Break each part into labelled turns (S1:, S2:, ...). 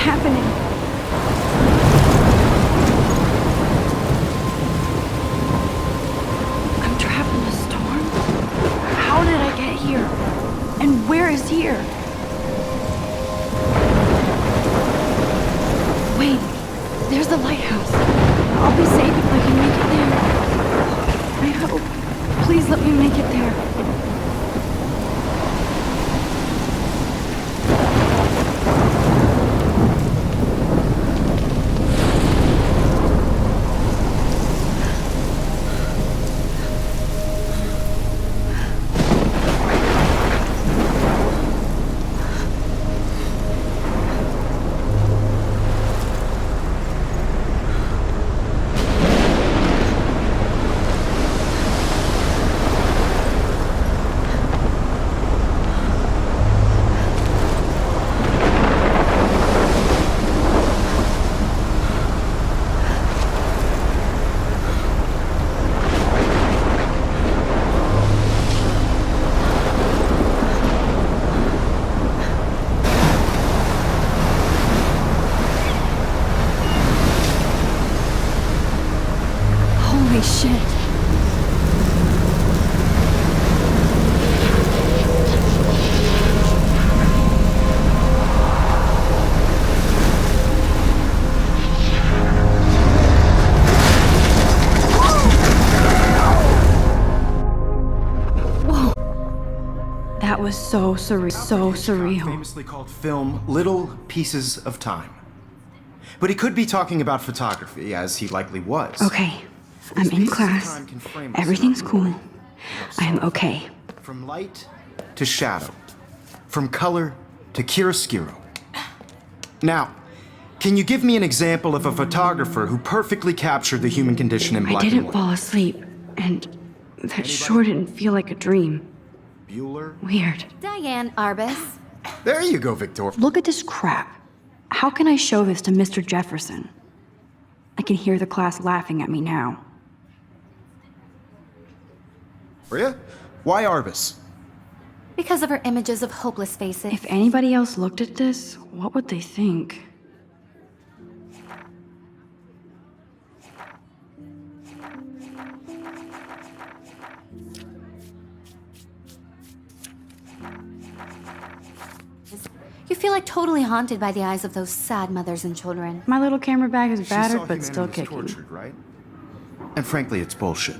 S1: happening? I'm trapped in a storm? How did I get here? And where is here? Wait, there's the lighthouse. I'll be safe if I can make it there. I hope. Please let me make it there. Holy shit. Whoa. That was so surreal. So surreal.
S2: Famously called film Little Pieces of Time. But he could be talking about photography, as he likely was.
S1: Okay. I'm in class. Everything's cool. I'm okay.
S2: From light to shadow. From color to chiaroscuro. Now, can you give me an example of a photographer who perfectly captured the human condition in black
S1: I
S2: and
S1: didn't
S2: white?
S1: fall asleep, and that sure didn't feel like a dream.
S2: Bueller?
S1: Weird.
S3: Diane Arbus.
S2: There you go, Victor.
S1: Look at this crap. How can I show this to Mr. Jefferson? I can hear the class laughing at me now.
S2: Maria? Why Arbus?
S3: Because of her images of hopeless faces.
S1: If anybody else looked at this, what would they think?
S3: You feel like totally haunted by the eyes of those sad mothers and children.
S1: My little camera bag is
S2: She saw
S1: battered, but
S2: humanity
S1: still
S2: was
S1: kicking.
S2: tortured, right? And frankly, it's bullshit.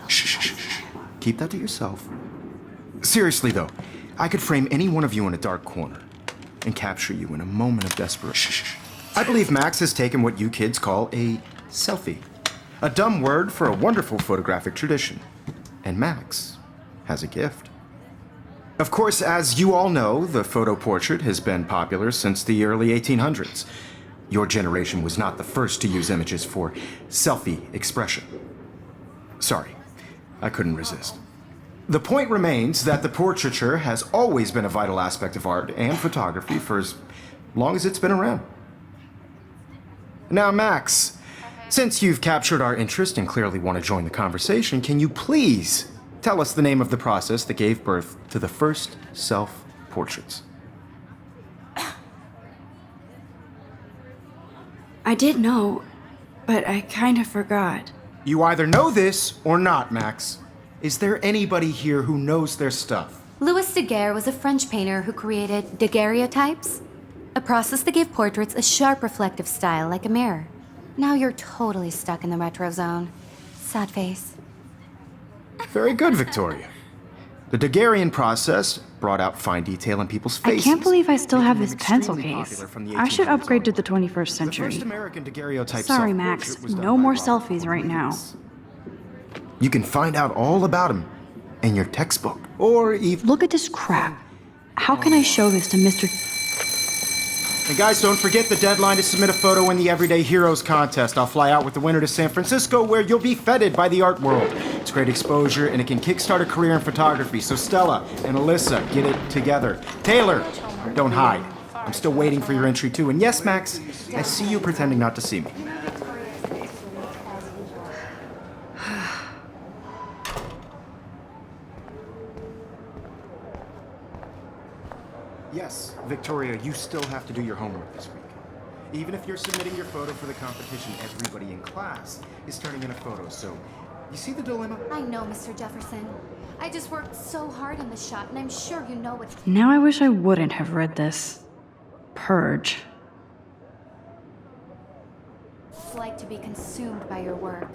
S2: Shh, shh, shh, shh. Keep that to yourself. Seriously, though, I could frame any one of you in a dark corner and capture you in a moment of desperation. I believe Max has taken what you kids call a selfie. A dumb word for a wonderful photographic tradition. And Max has a gift. Of course, as you all know, the photo portrait has been popular since the early 1800s. Your generation was not the first to use images for selfie expression. Sorry, I couldn't resist. The point remains that the portraiture has always been a vital aspect of art and photography for as long as it's been around. Now, Max, since you've captured our interest and clearly want to join the conversation, can you please tell us the name of the process that gave birth to the first self-portraits?
S1: I did know, but I kind of forgot.
S2: You either know this or not, Max. Is there anybody here who knows their stuff?
S3: Louis Daguerre was a French painter who created daguerreotypes, a process that gave portraits a sharp reflective style like a mirror. Now you're totally stuck in the retro zone. Sad face.
S2: Very good, Victoria. The Daguerrean process brought out fine detail in people's
S1: I
S2: faces.
S1: can't believe I still have
S2: making
S1: this
S2: them
S1: pencil
S2: extremely
S1: case.
S2: popular from the
S1: I should
S2: 1800s
S1: upgrade to
S2: onward.
S1: the 21st
S2: The
S1: century.
S2: first American daguerreotype
S1: Sorry,
S2: self-portrait
S1: Max.
S2: was done
S1: No
S2: by
S1: more
S2: Robert
S1: selfies right now.
S2: Cornelius. You can find out all about him in your textbook, or even...
S1: Look at this crap. How can I show this to Mr.
S2: And guys, don't forget the deadline to submit a photo in the Everyday Heroes contest. I'll fly out with the winner to San Francisco, where you'll be feted by the art world. It's great exposure, and it can kickstart a career in photography. So Stella and Alyssa, get it together. Taylor, don't hide. I'm still waiting for your entry too. And yes, Max, I see you pretending not to see me. Yes, Victoria, you still have to do your homework this week. Even if you're submitting your photo for the competition, everybody in class is turning in a photo, so you see the dilemma?
S3: I know, Mr. Jefferson. I just worked so hard on the shot, and I'm sure you know what
S1: Now I wish I wouldn't have read this. Purge.
S3: it's like to be consumed by your work.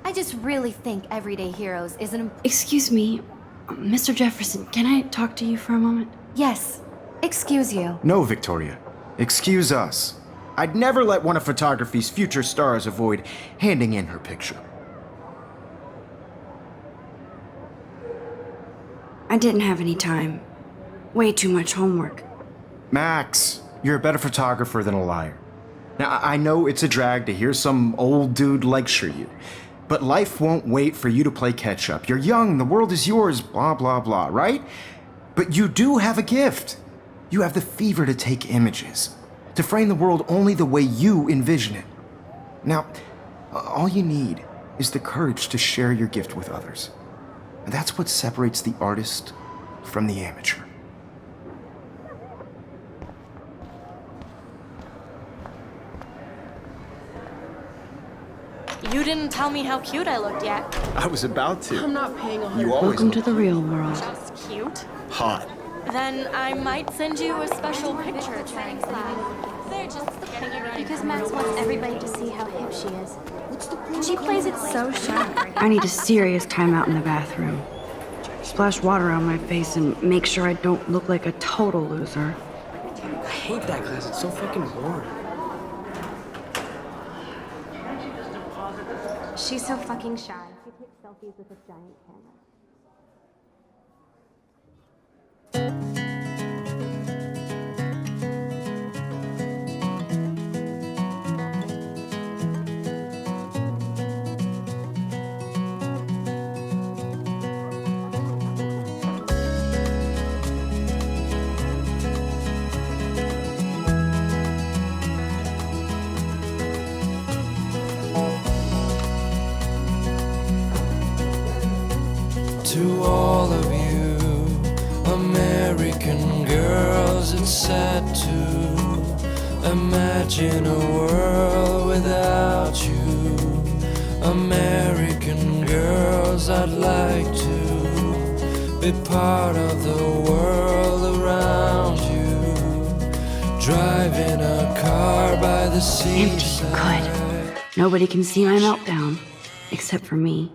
S3: I just really think Everyday Heroes is an...
S1: Excuse me, Mr. Jefferson, can I talk to you for a moment?
S3: Yes. Excuse you.
S2: No, Victoria. Excuse us. I'd never let one of photography's future stars avoid handing in her picture.
S1: I didn't have any time. Way too much homework.
S2: Max, you're a better photographer than a liar. Now, I know it's a drag to hear some old dude lecture you, but life won't wait for you to play catch up. You're young, the world is yours, blah, blah, blah, right? But you do have a gift. You have the fever to take images, to frame the world only the way you envision it. Now, all you need is the courage to share your gift with others. And that's what separates the artist from the amateur.
S4: You didn't tell me how cute I looked yet.
S2: I was about to.
S4: I'm not paying 100.
S2: You always
S1: Welcome to the real world.
S4: Just cute.
S2: hot.
S4: Then I might send you a special picture trying They're just
S5: Because Max wants everybody to see how hip she is. She plays it so sharp.
S1: I need a serious timeout in the bathroom. Splash water on my face and make sure I don't look like a total loser.
S6: I hate that class. It's so fucking boring.
S5: She's so fucking shy. She takes selfies with a giant camera.
S7: To all of you American girls, it's sad to imagine a world without you. American girls, I'd like to be part of the world around you. Driving a car by the seaside.
S1: Good. Nobody can see my meltdown, except for me.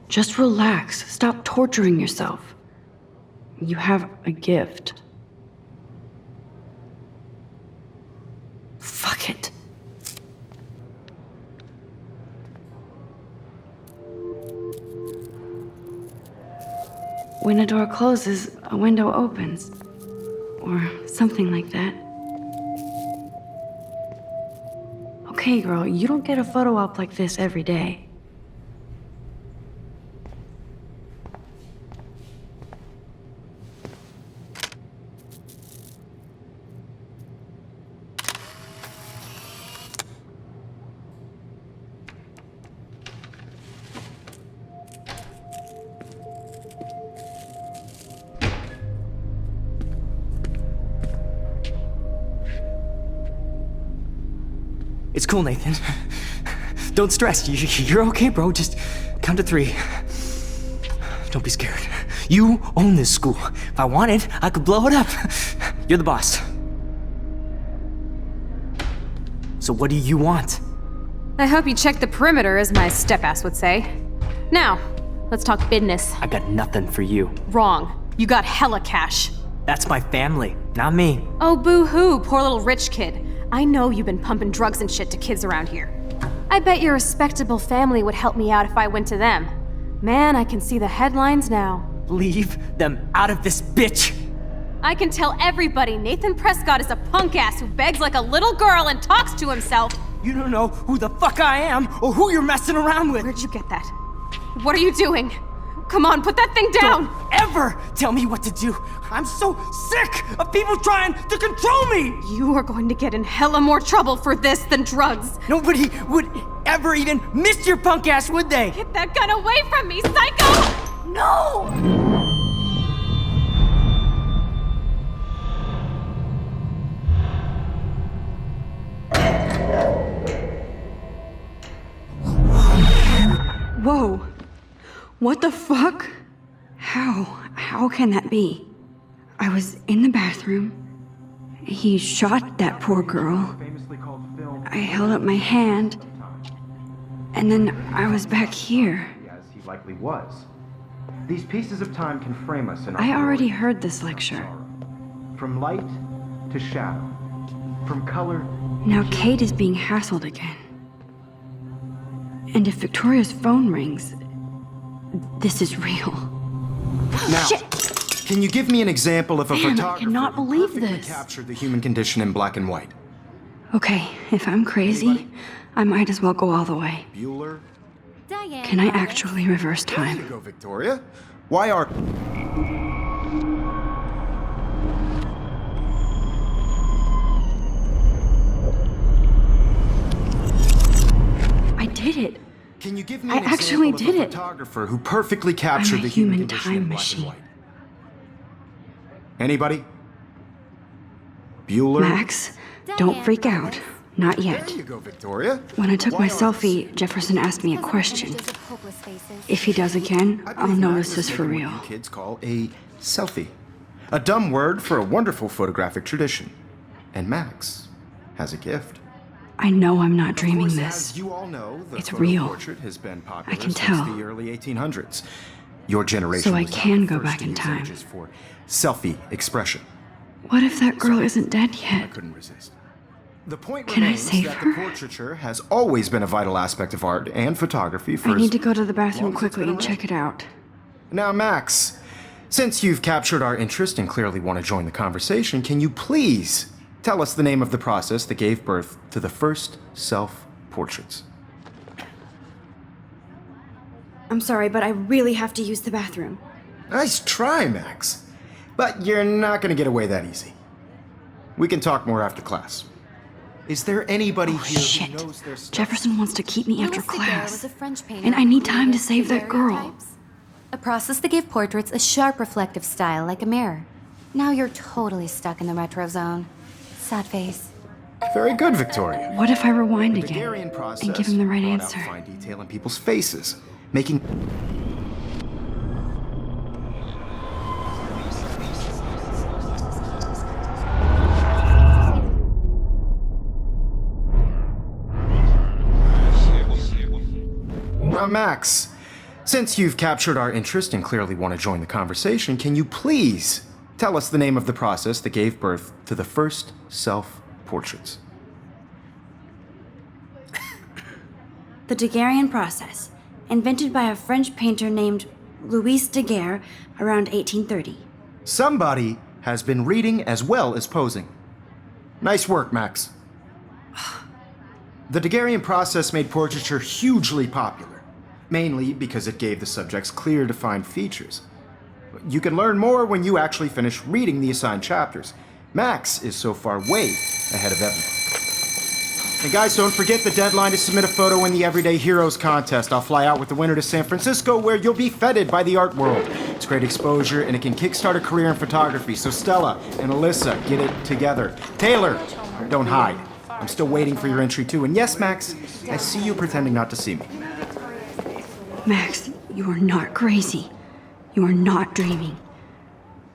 S1: Just relax. Stop torturing yourself. You have a gift. Fuck it. When a door closes, a window opens. Or something like that. Okay, girl, you don't get a photo op like this every day.
S6: It's cool, Nathan. Don't stress. You're okay, bro. Just count to 3. Don't be scared. You own this school. If I wanted, I could blow it up. You're the boss. So what do you want?
S8: I hope you checked the perimeter, as my step-ass would say. Now, let's talk business.
S6: I got nothing for you.
S8: Wrong. You got hella cash.
S6: That's my family, not me.
S8: Oh, boo-hoo, poor little rich kid. I know you've been pumping drugs and shit to kids around here. I bet your respectable family would help me out if I went to them. Man, I can see the headlines now.
S6: Leave them out of this bitch!
S8: I can tell everybody Nathan Prescott is a punk ass who begs like a little girl and talks to himself.
S6: You don't know who the fuck I am or who you're messing around with.
S8: Where'd you get that? What are you doing? Come on, put that thing down!
S6: Don't ever tell me what to do. I'm so sick of people trying to control me.
S8: You are going to get in hella more trouble for this than drugs.
S6: Nobody would ever even miss your punk ass, would they?
S8: Get that gun away from me, psycho! No!
S1: Whoa. What the fuck? How can that be? I was in the bathroom. He shot that poor girl. I held up my hand. And then I was back here.
S2: As he likely was. These pieces of time can frame us in our
S1: I already
S2: glory
S1: heard this
S2: and
S1: lecture.
S2: sorrow. From light to shadow. From color.
S1: Now Kate is being hassled again. And if Victoria's phone rings, this is real.
S2: Now,
S1: Shit!
S2: can you give me an example of a
S1: Man, I
S2: photographer
S1: cannot
S2: who
S1: believe
S2: perfectly
S1: this.
S2: captured the human condition in black and white?
S1: Okay, if I'm crazy, I might as well go all the way.
S2: Bueller?
S3: Diane.
S1: Can I
S3: Roberts.
S1: actually reverse
S2: There you
S1: time?
S2: go, Victoria. Why are...
S1: I did it.
S2: Can you give me
S1: I
S2: an
S1: actually
S2: example
S1: did
S2: of a
S1: it.
S2: photographer who perfectly captured the human
S1: human
S2: condition
S1: time
S2: in black
S1: machine.
S2: and white? Anybody? Bueller?
S1: Max, don't freak out. Not yet.
S2: There you go, Victoria.
S1: When I took
S2: Why
S1: my
S2: are
S1: selfie, Jefferson asked me a question. If he does again,
S2: I
S1: I'll
S2: believe
S1: know
S2: Max
S1: this
S2: is
S1: is for
S2: making
S1: real.
S2: what you kids call a selfie. A dumb word for a wonderful photographic tradition. And Max has a gift.
S1: I know I'm not
S2: Of
S1: dreaming
S2: course,
S1: this.
S2: As you all know, the
S1: It's
S2: photo
S1: real.
S2: portrait has been popular
S1: I can
S2: since
S1: tell.
S2: the early 1800s. Your generation
S1: So I
S2: was not
S1: can
S2: the
S1: go
S2: first
S1: back
S2: to
S1: in
S2: use
S1: time.
S2: images for selfie expression.
S1: What if that girl isn't dead
S2: I
S1: yet?
S2: couldn't resist. The point
S1: Can I
S2: remains
S1: save
S2: that
S1: her?
S2: the portraiture has always been a vital aspect of art and photography for
S1: I
S2: as
S1: need to go to the
S2: long
S1: bathroom
S2: as it's
S1: quickly
S2: been
S1: and check
S2: around.
S1: it out.
S2: Now, Max, since you've captured our interest and clearly want to join the conversation, can you please tell us the name of the process that gave birth to the first self-portraits?
S1: I'm sorry, but I really have to use the bathroom.
S2: Nice try, Max. But you're not going to get away that easy. We can talk more after class. Is there anybody here
S1: Shit.
S2: who knows their stuff?
S1: Jefferson wants to keep me after
S3: Louis Daguerre
S1: class.
S3: was a French painter
S1: And I
S3: who
S1: need time to
S3: created
S1: save that girl.
S3: daguerreotypes, a process that gave portraits a sharp reflective style like a mirror. Now you're totally stuck in the retro zone. Sad face.
S2: Very good, Victoria.
S1: What if I rewind
S2: The
S1: again
S2: Daguerrean process
S1: and give him the right
S2: brought
S1: answer?
S2: out fine detail in people's faces, making... Now, Max, since you've captured our interest and clearly want to join the conversation, can you please tell us the name of the process that gave birth to the first self-portraits?
S9: The Daguerrean process, invented by a French painter named Louis Daguerre around 1830.
S2: Somebody has been reading as well as posing. Nice work, Max. The Daguerrean process made portraiture hugely popular, mainly because it gave the subjects clear, defined features. You can learn more when you actually finish reading the assigned chapters. Max is so far way ahead of everyone. And guys, don't forget the deadline to submit a photo in the Everyday Heroes contest. I'll fly out with the winner to San Francisco, where you'll be feted by the art world. It's great exposure, and it can kickstart a career in photography. So Stella and Alyssa, get it together. Taylor, don't hide. I'm still waiting for your entry too. And yes, Max, I see you pretending not to see me.
S1: Max, you are not crazy. You are not dreaming.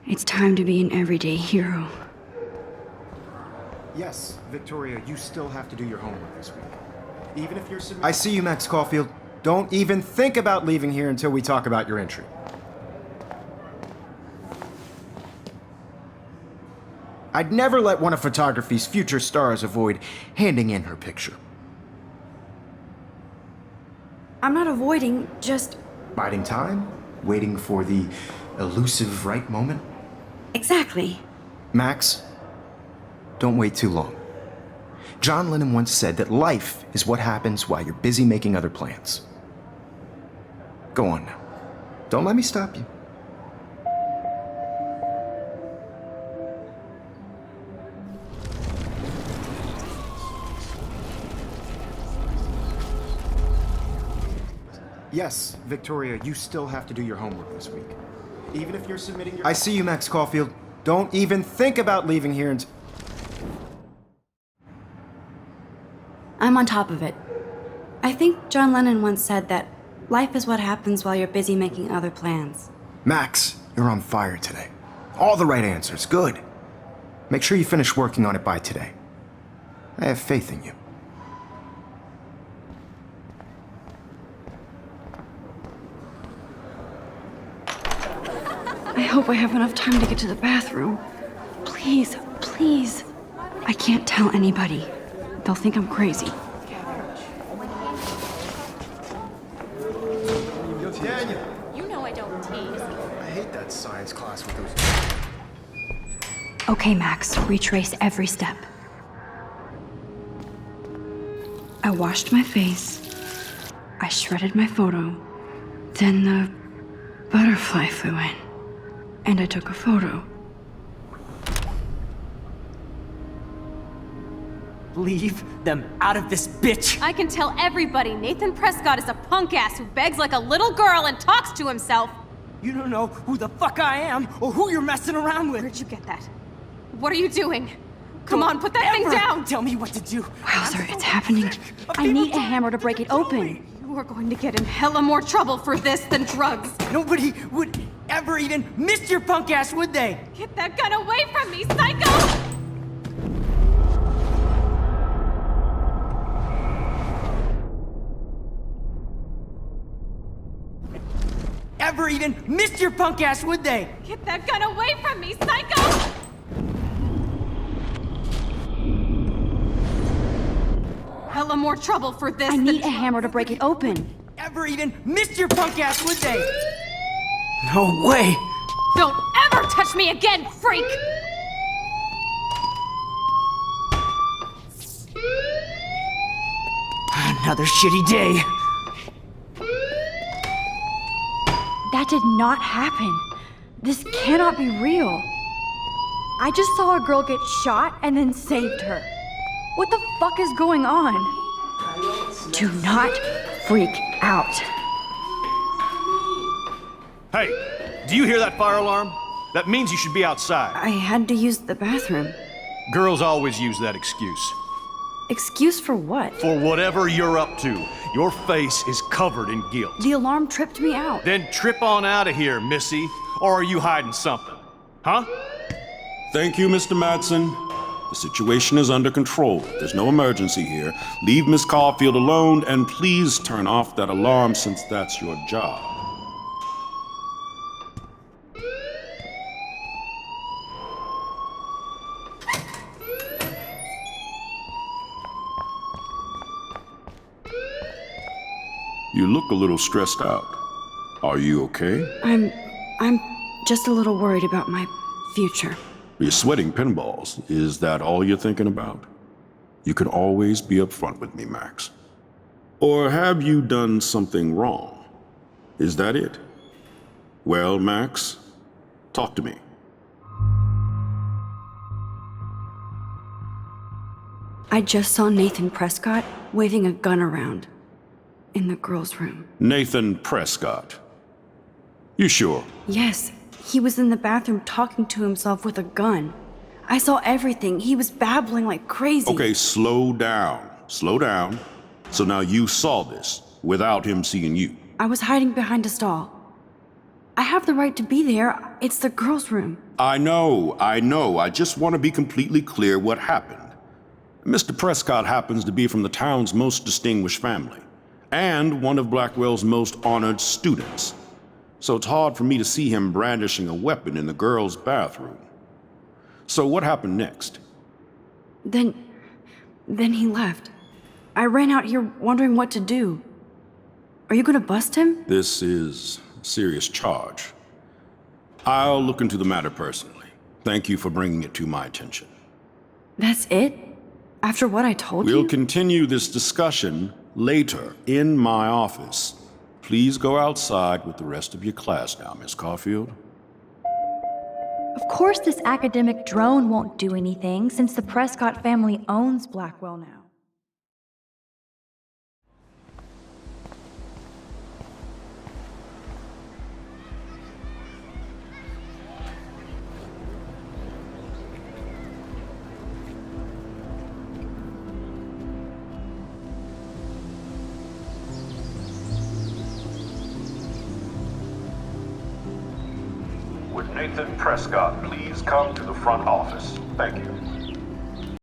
S1: It's time to be an everyday hero.
S2: Yes, Victoria, you still have to do your homework this week. Even if you're... I see you, Max Caulfield. Don't even think about leaving here until we talk about your entry. I'd never let one of photography's future stars avoid handing in her picture.
S1: I'm not avoiding, just...
S2: Biding time? Waiting for the elusive right moment?
S1: Exactly.
S2: Max, don't wait too long. John Lennon once said that life is what happens while you're busy making other plans. Go on now. Don't let me stop you. Yes, Victoria, you still have to do your homework this week. Even if you're submitting your... I see you, Max Caulfield. Don't even think about leaving here and...
S9: I'm on top of it. I think John Lennon once said that life is what happens while you're busy making other plans.
S2: Max, you're on fire today. All the right answers. Good. Make sure you finish working on it by today. I have faith in you.
S1: I hope I have enough time to get to the bathroom. Please, please. I can't tell anybody. They'll think I'm crazy.
S2: Daniel!
S4: You know I don't tease.
S2: I hate that science class with those...
S1: Okay, Max, retrace every step. I washed my face. I shredded my photo. Then the butterfly flew in. And I took a photo.
S6: Leave them out of this bitch!
S8: I can tell everybody Nathan Prescott is a punk ass who begs like a little girl and talks to himself.
S6: You don't know who the fuck I am or who you're messing around with.
S8: Where'd you get that? What are you doing? Come on, put that thing
S6: Ever
S8: down!
S6: Tell me what to do.
S1: Wowzer, it's happening.
S8: I need a hammer to break it open. You are going to get in hella more trouble for this than drugs.
S6: Nobody would ever even miss your punk ass, would they?
S8: Get that gun away from me, psycho!
S6: Ever even miss your punk ass, would they?
S8: Get that gun away from me, psycho! Hella more trouble for this
S1: I
S8: than
S1: need a hammer to break it open.
S6: Ever even miss your punk ass, would they? No way!
S8: Don't ever touch me again, freak!
S6: Another shitty day.
S1: That did not happen. This cannot be real. I just saw a girl get shot and then saved her. What the fuck is going on? Do not freak out.
S10: Hey, do you hear that fire alarm? That means you should be outside.
S1: I had to use the bathroom.
S10: Girls always use that excuse.
S1: Excuse for what?
S10: For whatever you're up to, your face is covered in guilt.
S1: The alarm tripped me out.
S10: Then trip on out of here, Missy. Or are you hiding something? Huh?
S11: Thank you, Mr. Madsen. The situation is under control. There's no emergency here. Leave Miss Caulfield alone, and please turn off that alarm since that's your job. You look a little stressed out. Are you okay?
S1: I'm just a little worried about my future.
S11: You're sweating pinballs. Is that all you're thinking about? You can always be upfront with me, Max. Or have you done something wrong? Is that it? Well, Max, talk to me.
S1: I just saw Nathan Prescott waving a gun around in the girls' room.
S11: Nathan Prescott. You sure?
S1: Yes, he was in the bathroom talking to himself with a gun. I saw everything. He was babbling like crazy.
S11: Okay, slow down. Slow down. So now you saw this without him seeing you.
S1: I was hiding behind a stall. I have the right to be there. It's the girls' room.
S11: I know. I just want to be completely clear what happened. Mr. Prescott happens to be from the town's most distinguished family, and one of Blackwell's most honored students. So it's hard for me to see him brandishing a weapon in the girls' bathroom. So what happened next?
S1: Then he left. I ran out here wondering what to do. Are you gonna bust him?
S11: This is a serious charge. I'll look into the matter personally. Thank you for bringing it to my attention.
S1: That's it? After what I told you?
S11: We'll continue this discussion later in my office. please go outside with the rest of your class now, Miss Caulfield?
S5: Of course, this academic drone won't do anything since the Prescott family owns Blackwell now.
S12: Would Nathan Prescott please come to the front office? Thank you.